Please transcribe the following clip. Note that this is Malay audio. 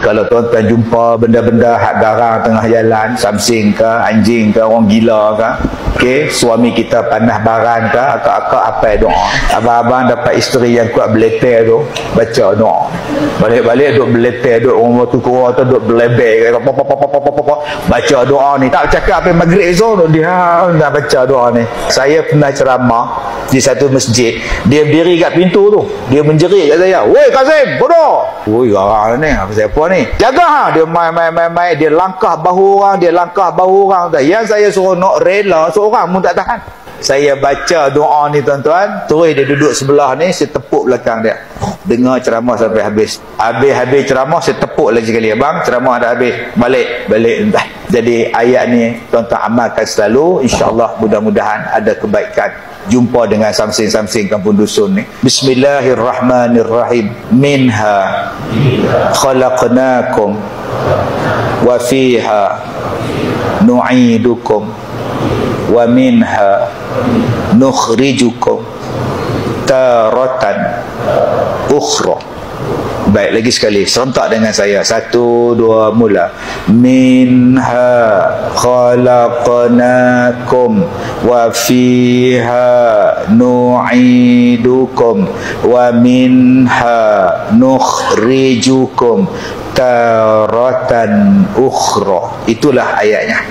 Kalau tuan-tuan jumpa benda-benda hak garang tengah jalan, samsing ke, anjing ke, orang gila ke, okey, suami kita panah baran ke, akak-akak apa doa. Abang-abang dapat isteri yang kuat beleter tu, baca doa. Balik-balik duk beleter, duk orang tu kurang tu duk belebek, baca doa ni. Tak cakap apa maghrib esok, dia dah baca doa ni. Saya pernah ceramah di satu masjid, dia berdiri kat pintu tu, dia menjerit kat saya, "Woi Kazim, bodoh!" Woi, garang ni, apa siapa ni? Jaga ha, dia main, dia langkah bahu orang, Yang saya suruh nak rela seorang pun tak tahan. Saya baca doa ni tuan-tuan, terus dia duduk sebelah ni, saya tepuk belakang dia. Dengar ceramah sampai habis. Habis ceramah saya tepuk lagi sekali, abang, ceramah dah habis. Balik. Jadi ayat ni tuan-tuan amalkan selalu, insya-Allah mudah-mudahan ada kebaikan. Jumpa dengan samsing-samsing kampung dusun ni. Bismillahirrahmanirrahim. Minha khalaqnakum wa fiha nu'idukum wa minha nukhrijukum taratan ukhra. Baik, lagi sekali serentak dengan saya. 1, 2, mula. Minha khalaqnakum wa fiha nu'idukum wa minha nukhrijukum taratan ukhra. Itulah ayatnya.